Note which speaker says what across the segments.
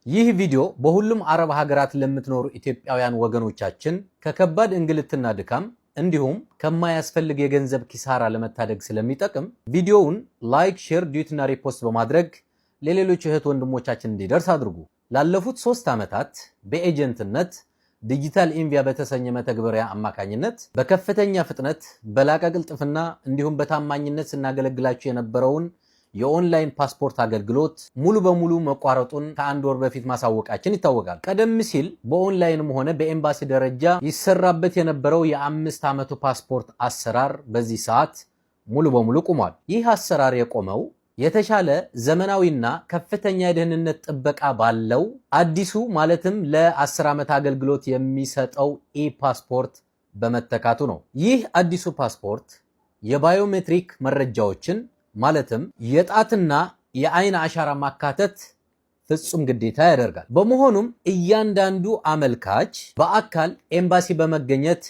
Speaker 1: ይህ ቪዲዮ በሁሉም አረብ ሀገራት ለምትኖሩ ኢትዮጵያውያን ወገኖቻችን ከከባድ እንግልትና ድካም እንዲሁም ከማያስፈልግ የገንዘብ ኪሳራ ለመታደግ ስለሚጠቅም ቪዲዮውን ላይክ፣ ሼር፣ ዲዩት እና ሪፖስት በማድረግ ለሌሎች እህት ወንድሞቻችን እንዲደርስ አድርጉ። ላለፉት 3 ዓመታት በኤጀንትነት ዲጂታል ኢንቪያ በተሰኘ መተግበሪያ አማካኝነት በከፍተኛ ፍጥነት በላቀ ቅልጥፍና እንዲሁም በታማኝነት ስናገለግላችሁ የነበረውን የኦንላይን ፓስፖርት አገልግሎት ሙሉ በሙሉ መቋረጡን ከአንድ ወር በፊት ማሳወቃችን ይታወቃል። ቀደም ሲል በኦንላይንም ሆነ በኤምባሲ ደረጃ ይሰራበት የነበረው የ5 ዓመቱ ፓስፖርት አሰራር በዚህ ሰዓት ሙሉ በሙሉ ቆሟል። ይህ አሰራር የቆመው የተሻለ ዘመናዊና ከፍተኛ የደህንነት ጥበቃ ባለው አዲሱ ማለትም ለ10 ዓመት አገልግሎት የሚሰጠው ኢ-ፓስፖርት በመተካቱ ነው። ይህ አዲሱ ፓስፖርት የባዮሜትሪክ መረጃዎችን ማለትም የጣትና የአይን አሻራ ማካተት ፍጹም ግዴታ ያደርጋል። በመሆኑም እያንዳንዱ አመልካች በአካል ኤምባሲ በመገኘት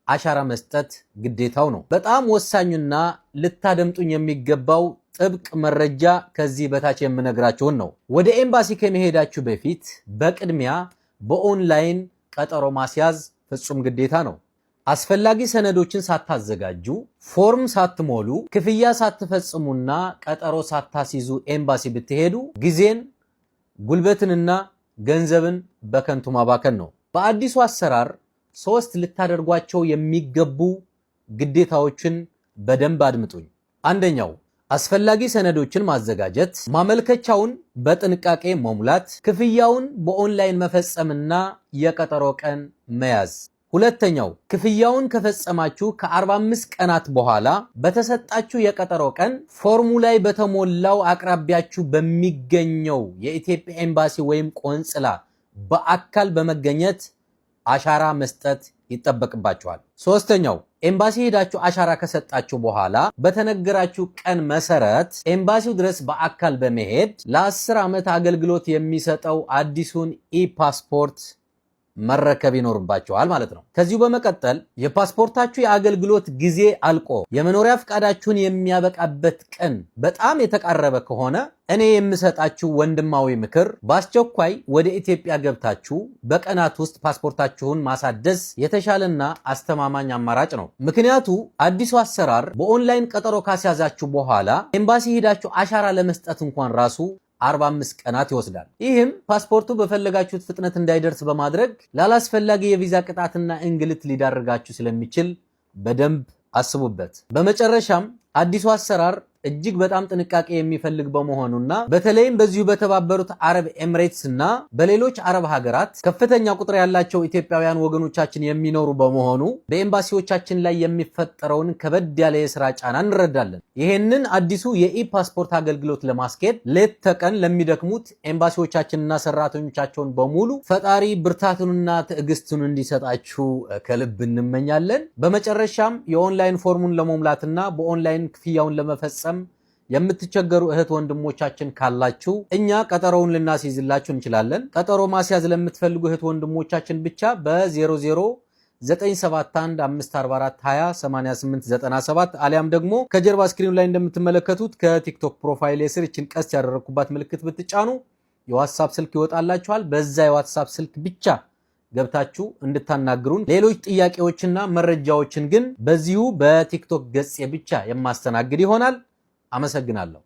Speaker 1: አሻራ መስጠት ግዴታው ነው። በጣም ወሳኙና ልታደምጡኝ የሚገባው ጥብቅ መረጃ ከዚህ በታች የምነግራችሁን ነው። ወደ ኤምባሲ ከመሄዳችሁ በፊት በቅድሚያ በኦንላይን ቀጠሮ ማስያዝ ፍጹም ግዴታ ነው። አስፈላጊ ሰነዶችን ሳታዘጋጁ፣ ፎርም ሳትሞሉ፣ ክፍያ ሳትፈጽሙና ቀጠሮ ሳታስይዙ ኤምባሲ ብትሄዱ ጊዜን፣ ጉልበትንና ገንዘብን በከንቱ ማባከን ነው። በአዲሱ አሰራር 3 ልታደርጓቸው የሚገቡ ግዴታዎችን በደንብ አድምጡኝ። አንደኛው አስፈላጊ ሰነዶችን ማዘጋጀት፣ ማመልከቻውን በጥንቃቄ መሙላት፣ ክፍያውን በኦንላይን መፈጸምና የቀጠሮ ቀን መያዝ። ሁለተኛው ክፍያውን ከፈጸማችሁ ከ45 ቀናት በኋላ በተሰጣችሁ የቀጠሮ ቀን ፎርሙ ላይ በተሞላው አቅራቢያችሁ በሚገኘው የኢትዮጵያ ኤምባሲ ወይም ቆንጽላ በአካል በመገኘት አሻራ መስጠት ይጠበቅባችኋል። ሶስተኛው ኤምባሲ ሄዳችሁ አሻራ ከሰጣችሁ በኋላ በተነገራችሁ ቀን መሰረት ኤምባሲው ድረስ በአካል በመሄድ ለ10 ዓመት አገልግሎት የሚሰጠው አዲሱን ኢ-ፓስፖርት መረከብ ይኖርባችኋል ማለት ነው። ከዚሁ በመቀጠል የፓስፖርታችሁ የአገልግሎት ጊዜ አልቆ የመኖሪያ ፍቃዳችሁን የሚያበቃበት ቀን በጣም የተቃረበ ከሆነ እኔ የምሰጣችሁ ወንድማዊ ምክር በአስቸኳይ ወደ ኢትዮጵያ ገብታችሁ በቀናት ውስጥ ፓስፖርታችሁን ማሳደስ የተሻለና አስተማማኝ አማራጭ ነው። ምክንያቱ አዲሱ አሰራር በኦንላይን ቀጠሮ ካስያዛችሁ በኋላ ኤምባሲ ሄዳችሁ አሻራ ለመስጠት እንኳን ራሱ 45 ቀናት ይወስዳል። ይህም ፓስፖርቱ በፈለጋችሁት ፍጥነት እንዳይደርስ በማድረግ ላላስፈላጊ የቪዛ ቅጣትና እንግልት ሊዳርጋችሁ ስለሚችል በደንብ አስቡበት። በመጨረሻም አዲሱ አሰራር እጅግ በጣም ጥንቃቄ የሚፈልግ በመሆኑና በተለይም በዚሁ በተባበሩት አረብ ኤምሬትስ እና በሌሎች አረብ ሀገራት ከፍተኛ ቁጥር ያላቸው ኢትዮጵያውያን ወገኖቻችን የሚኖሩ በመሆኑ በኤምባሲዎቻችን ላይ የሚፈጠረውን ከበድ ያለ የሥራ ጫና እንረዳለን። ይህንን አዲሱ የኢ-ፓስፖርት አገልግሎት ለማስኬድ ሌት ተቀን ለሚደክሙት ኤምባሲዎቻችንና ሰራተኞቻቸውን በሙሉ ፈጣሪ ብርታቱንና ትዕግስቱን እንዲሰጣችሁ ከልብ እንመኛለን። በመጨረሻም የኦንላይን ፎርሙን ለመሙላትና በኦንላይን ክፍያውን ለመፈጸም የምትቸገሩ እህት ወንድሞቻችን ካላችሁ እኛ ቀጠሮውን ልናስይዝላችሁ እንችላለን። ቀጠሮ ማስያዝ ለምትፈልጉ እህት ወንድሞቻችን ብቻ በ097154208897 አሊያም ደግሞ ከጀርባ ስክሪኑ ላይ እንደምትመለከቱት ከቲክቶክ ፕሮፋይል ስር እችን ቀስት ያደረኩባት ምልክት ብትጫኑ የዋትስአፕ ስልክ ይወጣላችኋል። በዛ የዋትስአፕ ስልክ ብቻ ገብታችሁ እንድታናግሩን፣ ሌሎች ጥያቄዎችና መረጃዎችን ግን በዚሁ በቲክቶክ ገጽ ብቻ የማስተናግድ ይሆናል። አመሰግናለሁ።